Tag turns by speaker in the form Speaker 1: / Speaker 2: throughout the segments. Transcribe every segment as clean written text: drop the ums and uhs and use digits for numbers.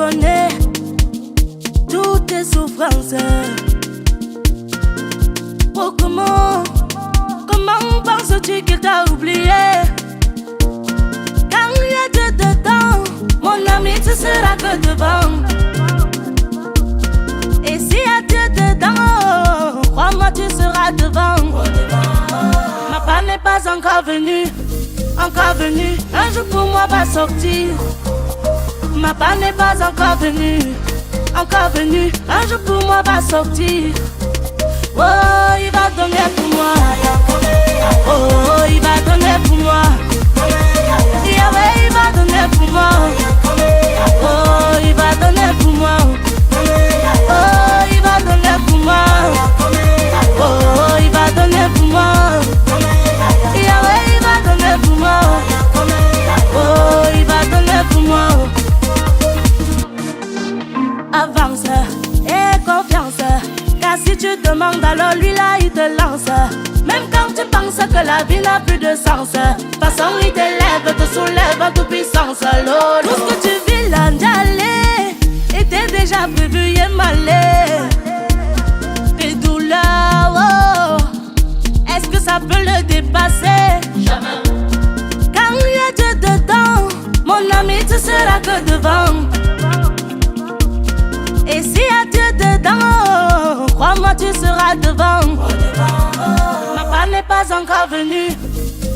Speaker 1: connais toutes tes souffrances. Oh, comment penses-tu qu'il t'a oublié? Quand il y a Dieu dedans, mon ami, tu seras que devant. Et s'il y a Dieu dedans, crois-moi, tu seras devant. Ma part n'est pas encore venue, encore venue. Un jour pour moi va sortir. Ma part n'est pas encore venue, encore venue. Un jour pour moi va sortir. Oh, il va donner pour moi. Oh, il va donner pour moi. Yahweh, il va donner pour moi. Oh, il va donner pour moi. Oh, il va donner pour moi. Oh, il va donner pour moi. Yahweh, il va donner pour moi. Oh, il va donner pour moi. Avance et confiance, car si tu demandes, alors lui là il te lance. Même quand tu penses que la vie n'a plus de sens, de toute façon il t'élève, te soulève en toute puissance. Lolo. Tout ce que tu vis là d'aller était déjà prévu et malé. Tes douleurs, oh, est-ce que ça peut le dépasser? Jamais. Quand il y a Dieu dedans, mon ami, tu seras que devant. Et s'il y a Dieu dedans, crois-moi, tu seras devant. Ma part n'est pas encore venue,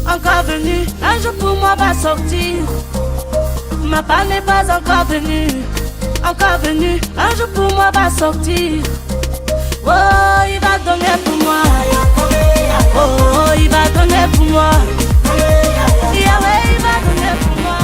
Speaker 1: encore venue. Un jour pour moi va sortir. Ma part n'est pas encore venue, encore venue. Un jour pour moi va sortir. Oh, il va donner pour moi. Oh, il va donner pour moi. Yahweh, il va donner pour moi.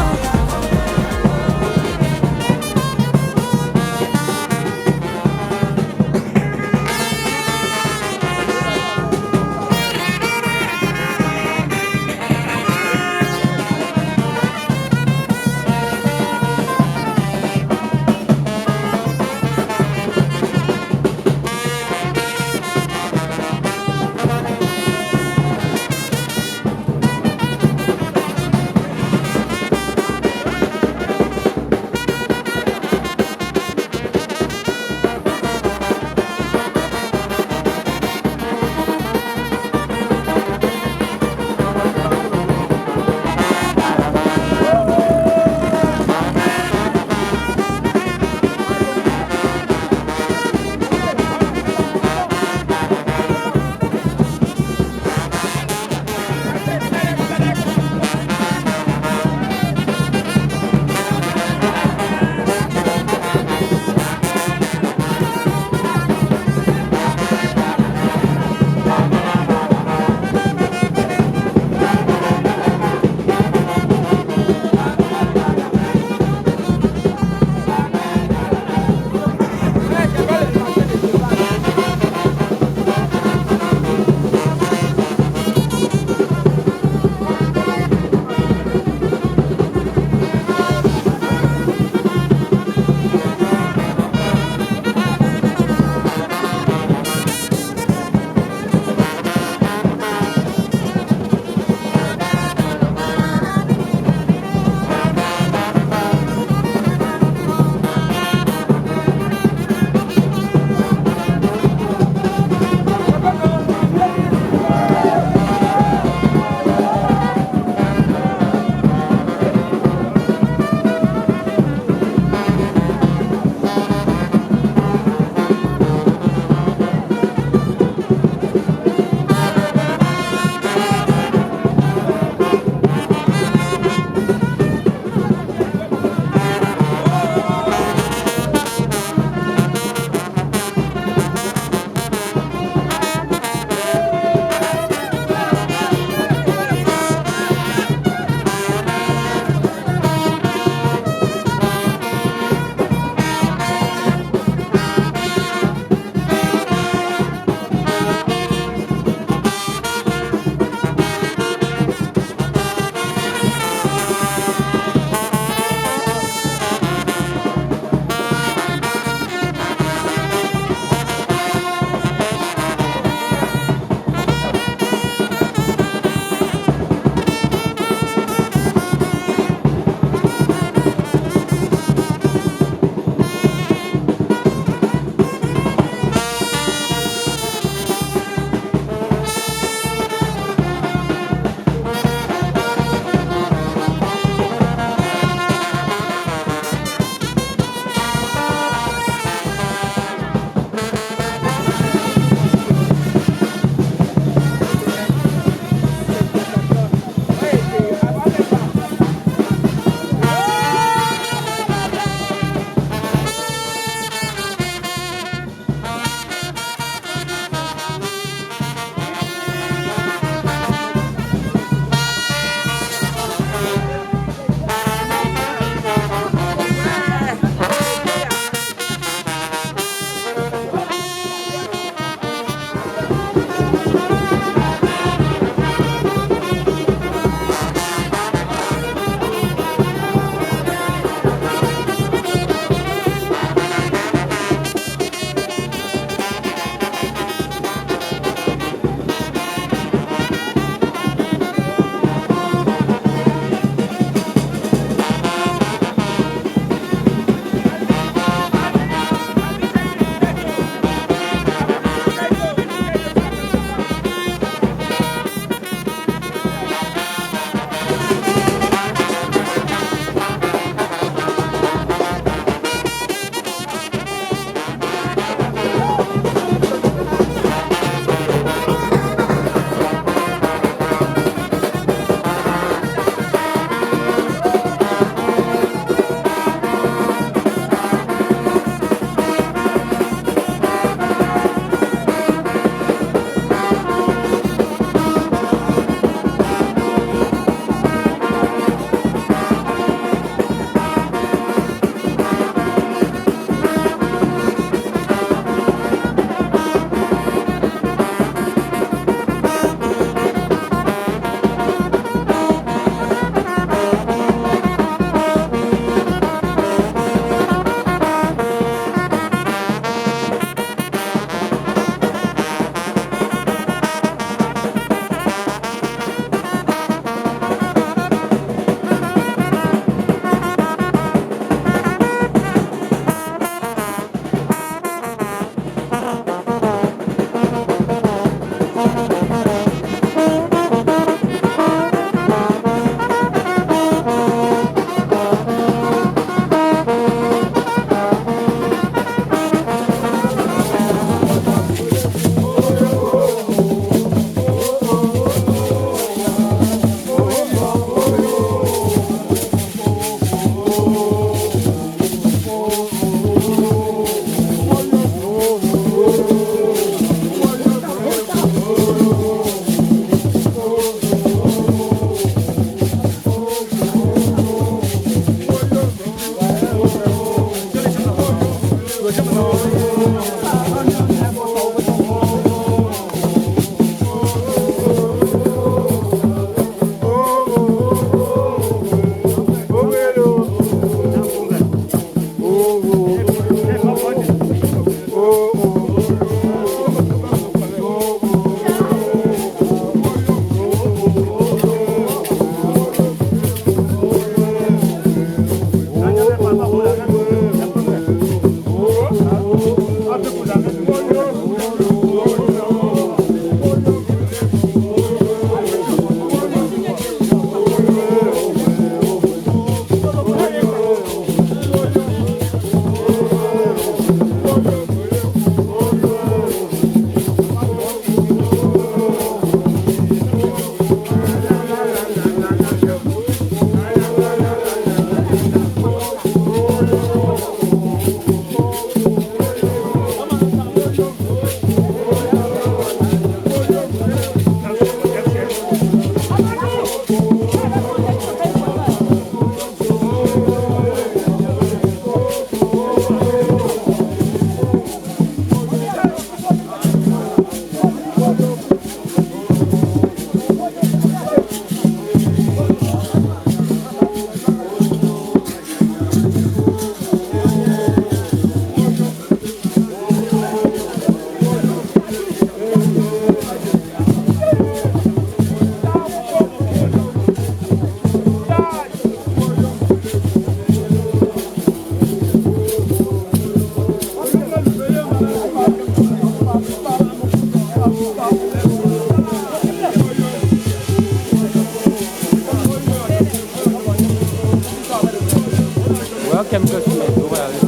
Speaker 2: Moi qui aime que tu m'aies doré avec ça.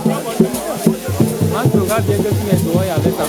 Speaker 2: Moi je regarde bien que tu m'aies doré avec ça.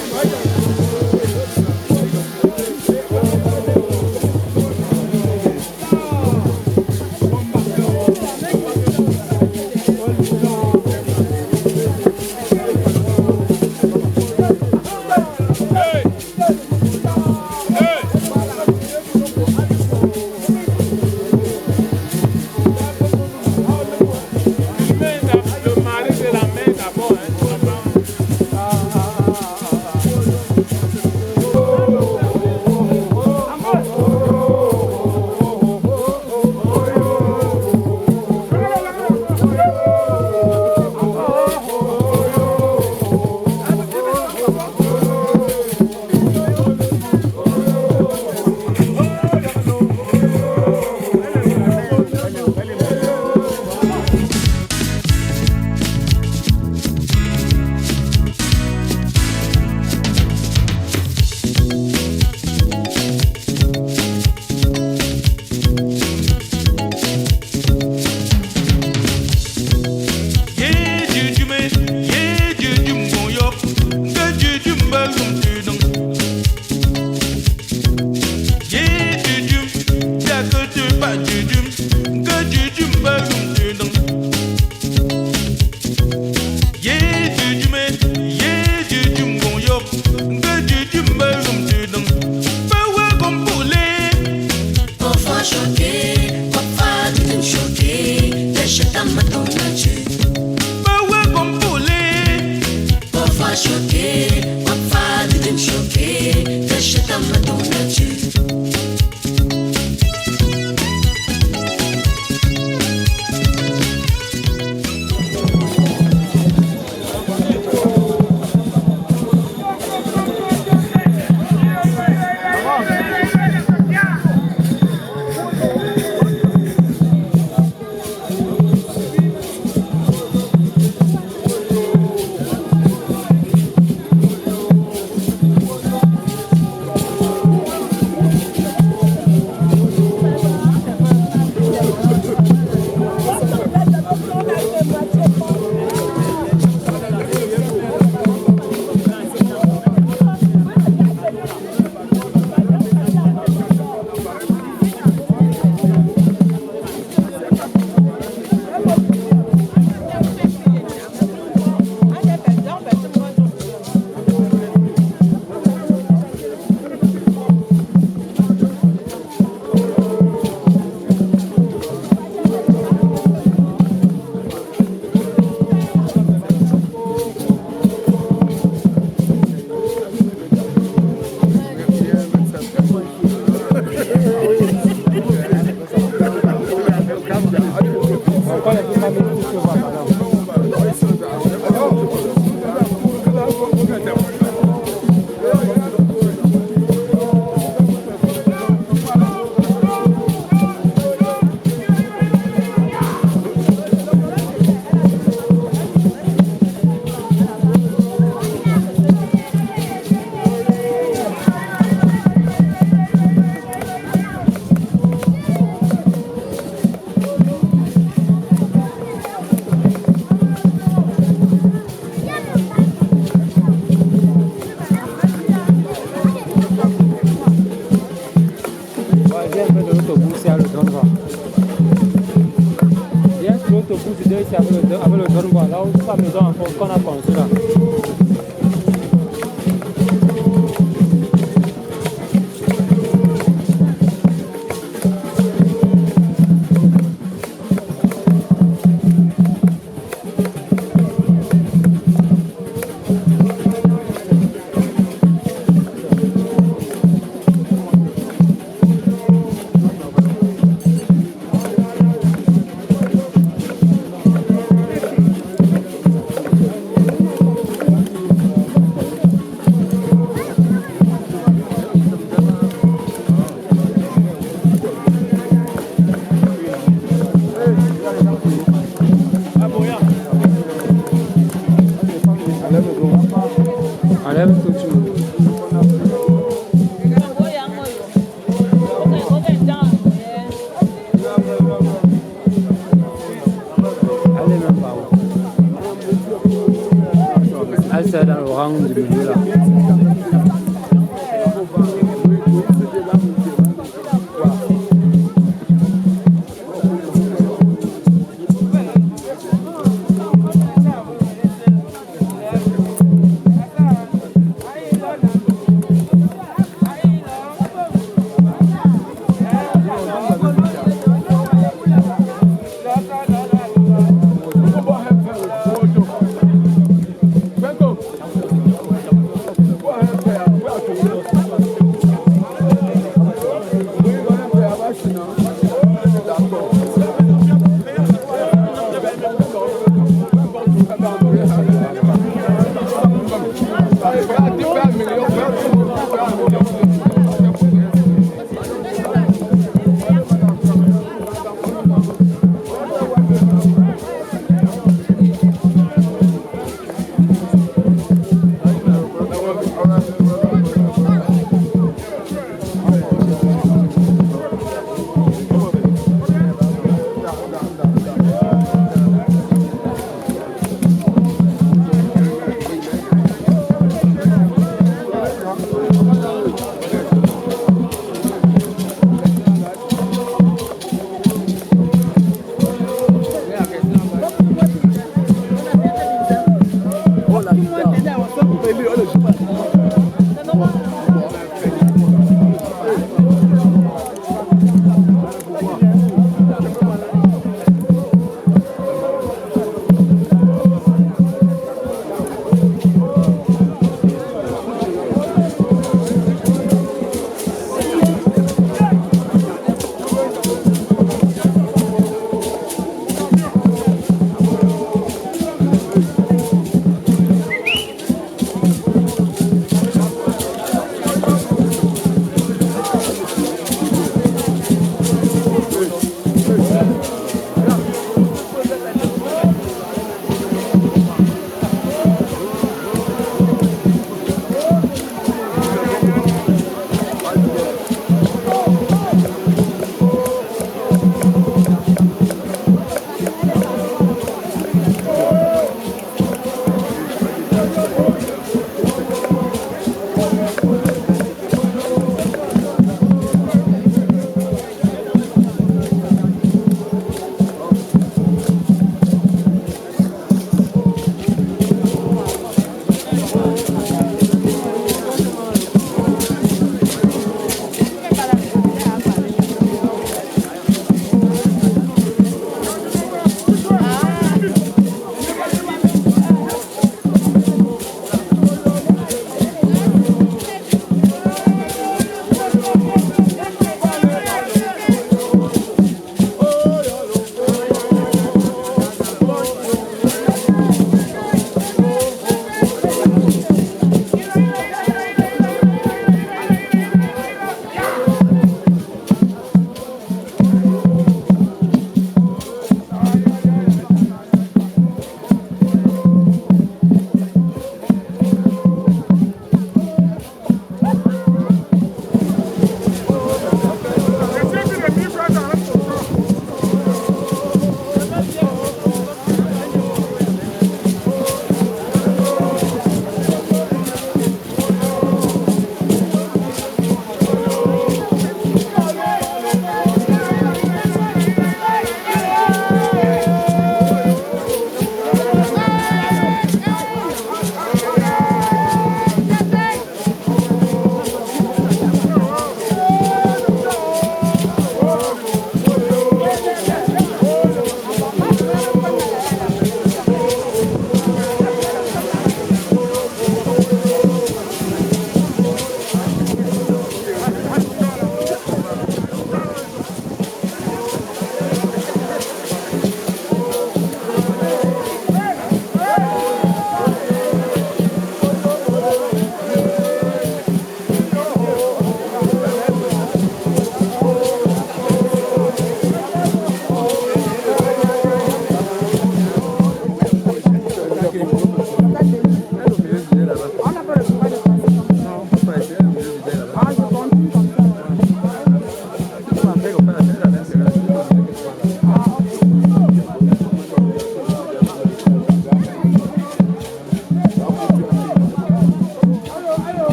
Speaker 2: c'est dans le rang du milieu là.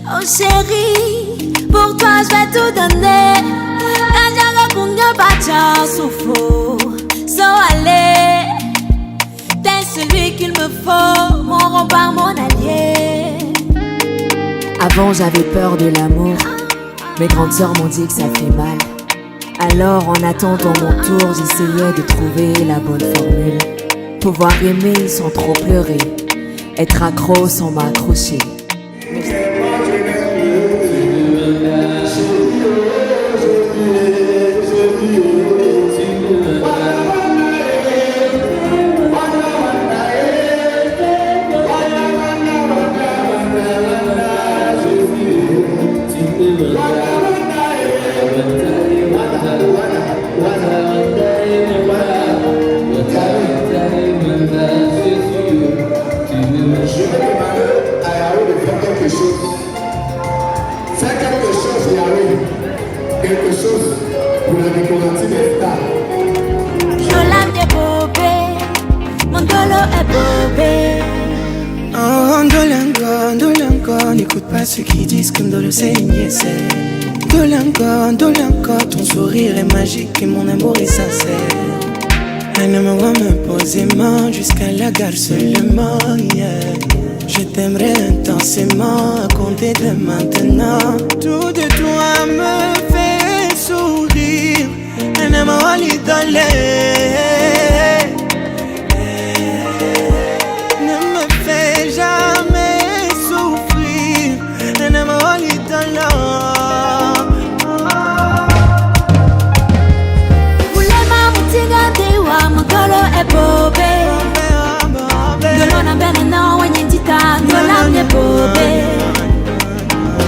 Speaker 1: Oh chérie, pour toi je vais tout donner. Rajaga kunga bacha soufou, so allez. T'es celui qu'il me faut, mon rempart, mon allié.
Speaker 3: Avant j'avais peur de l'amour, mes grandes sœurs m'ont dit que ça fait mal. Alors en attendant mon tour, j'essayais de trouver la bonne formule. Pouvoir aimer sans trop pleurer, être accro sans m'accrocher.
Speaker 4: ceux qui disent que Ndolo c'est Niese. Dolanka, ton sourire est magique et mon amour est sincère. Un homme va me poser main jusqu'à la gare seulement, yeah. Je t'aimerai intensément à compter de maintenant. Tout de toi me fait sourire. Un homme va l'idoler. Ne me fais jamais souffrir. Un homme va l'idoler.
Speaker 1: Mangolo e bobe Dolo na bene na wenye ndita Ndola mne bobe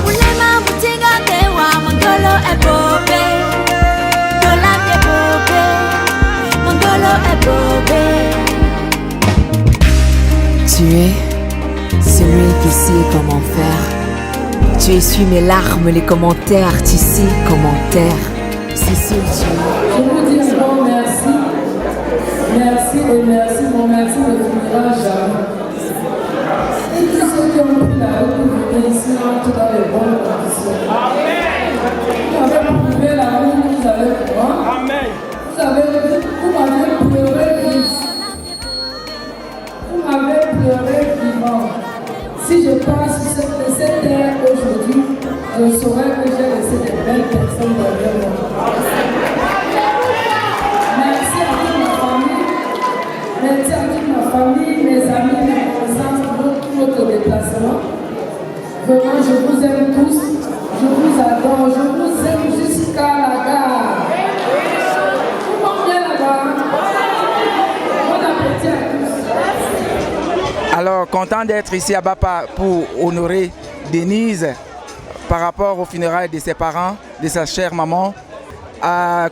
Speaker 1: Ulema mutinga dewa Mangolo e bobe Dola mne bobe Mangolo e bobe.
Speaker 3: Tu es celui qui sait comment faire. Tu essuies mes larmes, les commentaires. Tu sais comment taire. C'est ce que tu es.
Speaker 5: Je vous dis encore merci. Merci et merci, mon merci ne finira jamais. Et tous ceux qui ont pris la route pour venir ici entrent dans les bonnes conditions. Amen. Vous avez prouvé l'amour que vous avez pour moi. Amen. Vous m'avez pleuré vivant. Vous m'avez pleuré vivant. Si je passe sur cette terre aujourd'hui, je saurais que j'ai laissé des belles personnes derrière moi. Merci à toute ma famille. Merci à toute ma famille, mes amis, mes connaissances pour tout votre déplacement. Vraiment, je vous aime tous, je vous adore, je vous aime jusqu'à la gare. Tout le monde vient là-bas. Bon appétit à tous.
Speaker 6: Alors, content d'être ici à Bapa pour honorer Denise par rapport aux funérailles de ses parents, de sa chère maman.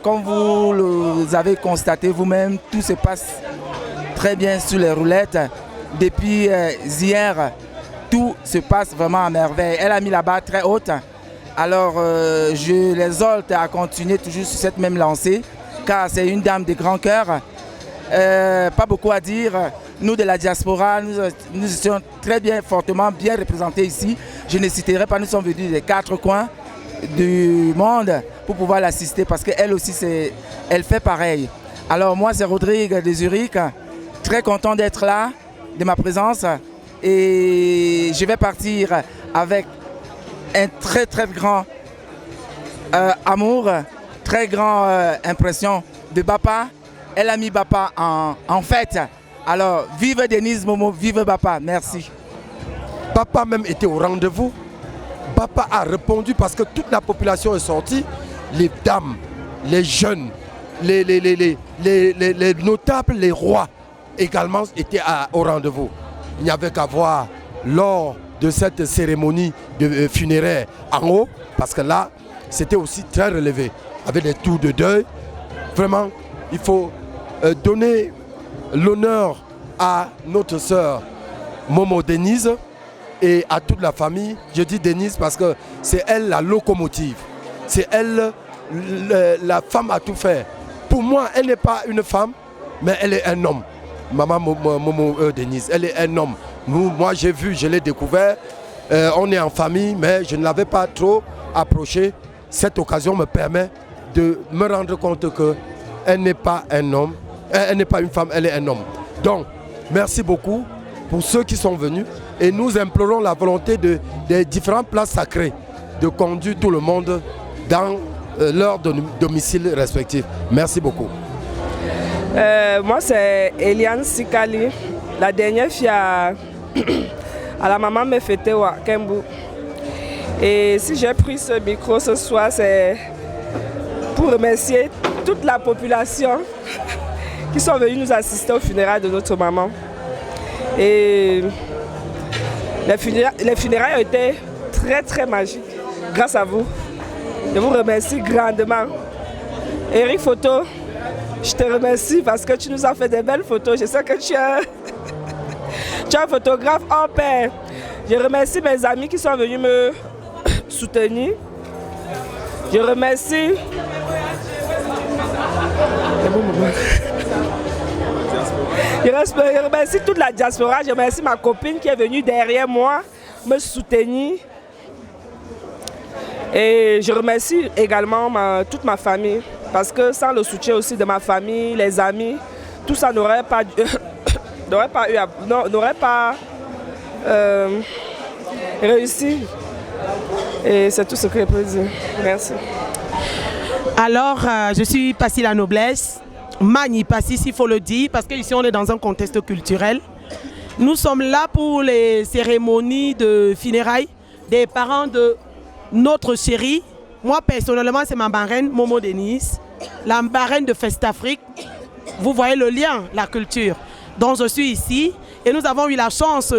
Speaker 6: Comme vous avez constaté vous-même, tout se passe très bien sur les roulettes. Depuis hier, tout se passe vraiment à merveille. Elle a mis la barre très haute. Alors, je l'exhorte à continuer toujours sur cette même lancée, car c'est une dame de grand cœur. Pas beaucoup à dire. Nous de la diaspora, nous sommes très bien, fortement bien représentés ici. Je ne citerai pas, nous sommes venus des 4 coins du monde pour pouvoir l'assister parce qu'elle aussi, elle fait pareil. Alors moi, c'est Rodrigue de Zurich. Très content d'être là, de ma présence. Et je vais partir avec un très très grand amour, très grande impression de Bapa. Elle a mis Bapa en fête. Alors, vive Denise Momo, vive Bapa, merci.
Speaker 7: Bapa même était au rendez-vous. Bapa a répondu parce que toute la population est sortie. Les dames, les jeunes, les notables, les rois également étaient au rendez-vous. Il n'y avait qu'à voir lors de cette cérémonie de funéraire en haut, parce que là, c'était aussi très relevé, avec des tours de deuil. Vraiment, il faut donner l'honneur à notre sœur Momo Denise et à toute la famille. Je dis Denise parce que c'est elle la locomotive. C'est elle la femme à tout faire. Pour moi, elle n'est pas une femme, mais elle est un homme. Maman Momo Denise, elle est un homme. Moi, j'ai vu, je l'ai découvert. On est en famille, mais je ne l'avais pas trop approché. Cette occasion me permet de me rendre compte qu'elle n'est pas un homme. Elle n'est pas une femme, elle est un homme. Donc, merci beaucoup pour ceux qui sont venus. Et nous implorons la volonté des différentes places sacrées de conduire tout le monde dans leur domicile respectif. Merci beaucoup.
Speaker 8: Moi, c'est Eliane Sikali, la dernière fille à la maman me fêtait à Kembu. Et si j'ai pris ce micro ce soir, c'est pour remercier toute la population qui sont venus nous assister au funérailles de notre maman. Et les funérailles ont été très très magiques, grâce à vous. Je vous remercie grandement. Eric Photo, je te remercie parce que tu nous as fait des belles photos. Je sais que tu es un photographe en paix. Je remercie mes amis qui sont venus me soutenir. Je remercie... Je remercie toute la diaspora, je remercie ma copine qui est venue derrière moi me soutenir. Et je remercie également toute ma famille, parce que sans le soutien aussi de ma famille, les amis, tout ça n'aurait pas réussi. Et c'est tout ce que je peux dire. Merci.
Speaker 9: Alors, je suis Passy la Noblesse, Mani Passy, s'il faut le dire, parce qu'ici on est dans un contexte culturel. Nous sommes là pour les cérémonies de funérailles des parents de notre chérie. Moi, personnellement, c'est ma marraine, Momo Denise, la marraine de Festafrique. Vous voyez le lien, la culture. Donc, je suis ici et nous avons eu la chance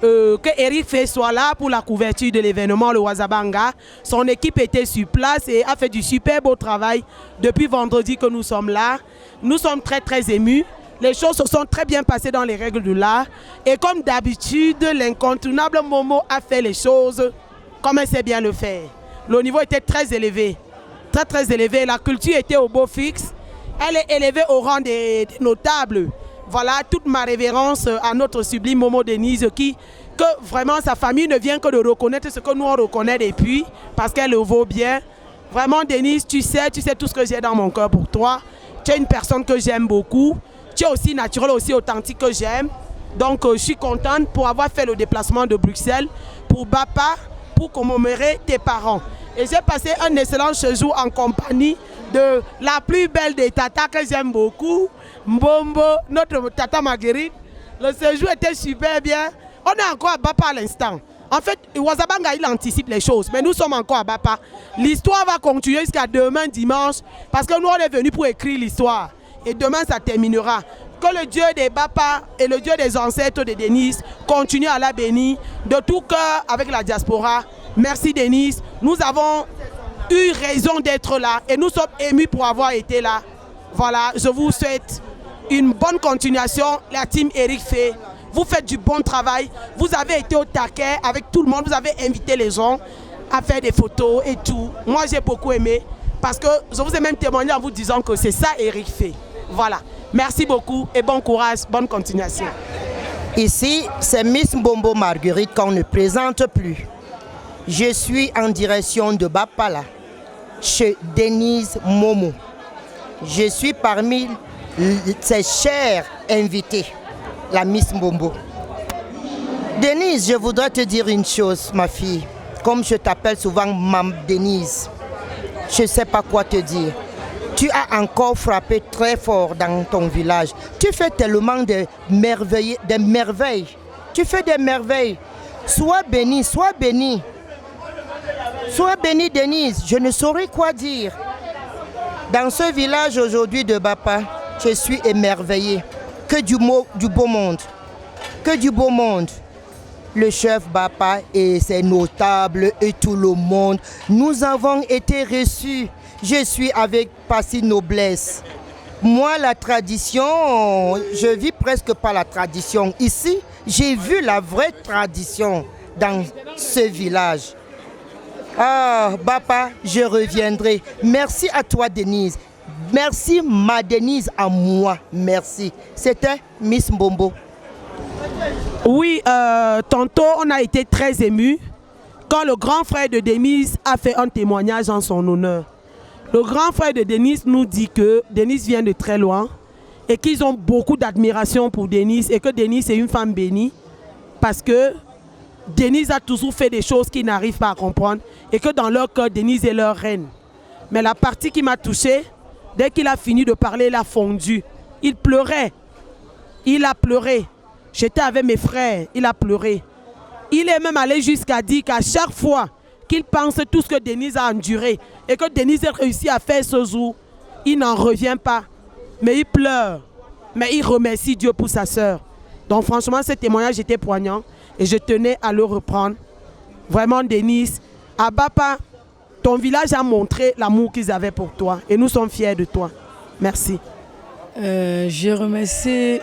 Speaker 9: que Eric Faye soit là pour la couverture de l'événement, le Wazabanga. Son équipe était sur place et a fait du super beau travail depuis vendredi que nous sommes là. Nous sommes très, très émus. Les choses se sont très bien passées dans les règles de l'art. Et comme d'habitude, l'incontournable Momo a fait les choses comme elle sait bien le faire. Le niveau était très élevé. Très, très élevé. La culture était au beau fixe. Elle est élevée au rang des notables. Voilà, toute ma révérence à notre sublime Momo Denise que vraiment sa famille ne vient que de reconnaître ce que nous on reconnaît depuis parce qu'elle le vaut bien. Vraiment Denise, tu sais tout ce que j'ai dans mon cœur pour toi. Tu es une personne que j'aime beaucoup. Tu es aussi naturelle, aussi authentique que j'aime. Donc je suis contente pour avoir fait le déplacement de Bruxelles pour Bapa, pour commémorer tes parents. Et j'ai passé un excellent séjour en compagnie de la plus belle des tatas que j'aime beaucoup, Mbombo, notre tata Marguerite. Le séjour était super bien. On est encore à Bapa à l'instant. En fait, Wazabanga, il anticipe les choses, mais nous sommes encore à Bapa. L'histoire va continuer jusqu'à demain dimanche, parce que nous, on est venus pour écrire l'histoire. Et demain, ça terminera. Que le Dieu des Bapa et le Dieu des ancêtres de Denise continue à la bénir de tout cœur avec la diaspora. Merci Denise. Nous avons eu raison d'être là et nous sommes émus pour avoir été là. Voilà, je vous souhaite une bonne continuation, la team Eric Faye. Vous faites du bon travail. Vous avez été au taquet avec tout le monde. Vous avez invité les gens à faire des photos et tout. Moi, j'ai beaucoup aimé parce que je vous ai même témoigné en vous disant que c'est ça Eric Faye. Voilà. Merci beaucoup et bon courage, bonne continuation.
Speaker 10: Ici, c'est Miss Mbombo Marguerite qu'on ne présente plus. Je suis en direction de Bapala, chez Denise Momo. Je suis parmi ses chers invités, la Miss Mbombo. Denise, je voudrais te dire une chose, ma fille. Comme je t'appelle souvent Mam Denise, je ne sais pas quoi te dire. Tu as encore frappé très fort dans ton village. Tu fais tellement de merveilles. Tu fais des merveilles. Sois bénie, sois bénie. Sois bénie, Denise. Je ne saurais quoi dire. Dans ce village aujourd'hui de Bapa, je suis émerveillée. Que du beau monde. Que du beau monde. Le chef Bapa et ses notables et tout le monde, nous avons été reçus. Je suis avec Passy Noblesse. Moi, la tradition, je vis presque pas la tradition. Ici, j'ai vu la vraie tradition dans ce village. Ah, Bapa, je reviendrai. Merci à toi, Denise. Merci, ma Denise, à moi. Merci. C'était Miss Mbombo.
Speaker 9: Oui, tantôt, on a été très émus quand le grand frère de Denise a fait un témoignage en son honneur. Le grand frère de Denise nous dit que Denise vient de très loin et qu'ils ont beaucoup d'admiration pour Denise et que Denise est une femme bénie parce que Denise a toujours fait des choses qu'ils n'arrivent pas à comprendre et que dans leur cœur, Denise est leur reine. Mais la partie qui m'a touchée, dès qu'il a fini de parler, il a fondu. Il pleurait. Il a pleuré. J'étais avec mes frères, il a pleuré. Il est même allé jusqu'à dire qu'à chaque fois qu'il pense tout ce que Denise a enduré et que Denise a réussi à faire ce jour, il n'en revient pas. Mais il pleure. Mais il remercie Dieu pour sa sœur. Donc franchement, ce témoignage était poignant et je tenais à le reprendre. Vraiment, Denise, à Bapa, ton village a montré l'amour qu'ils avaient pour toi et nous sommes fiers de toi. Merci.
Speaker 5: Je remercie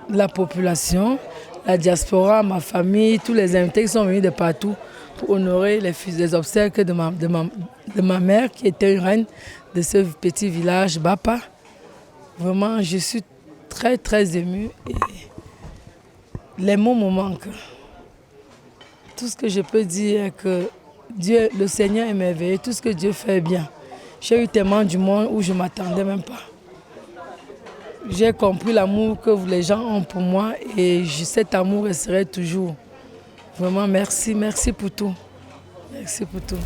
Speaker 5: la population, la diaspora, ma famille, tous les invités qui sont venus de partout pour honorer les obsèques de ma mère qui était une reine de ce petit village Bapa. Vraiment, je suis très très émue et les mots me manquent. Tout ce que je peux dire est que
Speaker 11: Dieu, le Seigneur est merveilleux, tout ce que Dieu fait est bien. J'ai eu tellement du monde où je ne m'attendais même pas. J'ai compris l'amour que les gens ont pour moi et cet amour resterait toujours. Vraiment, merci, merci pour tout. Merci pour tout.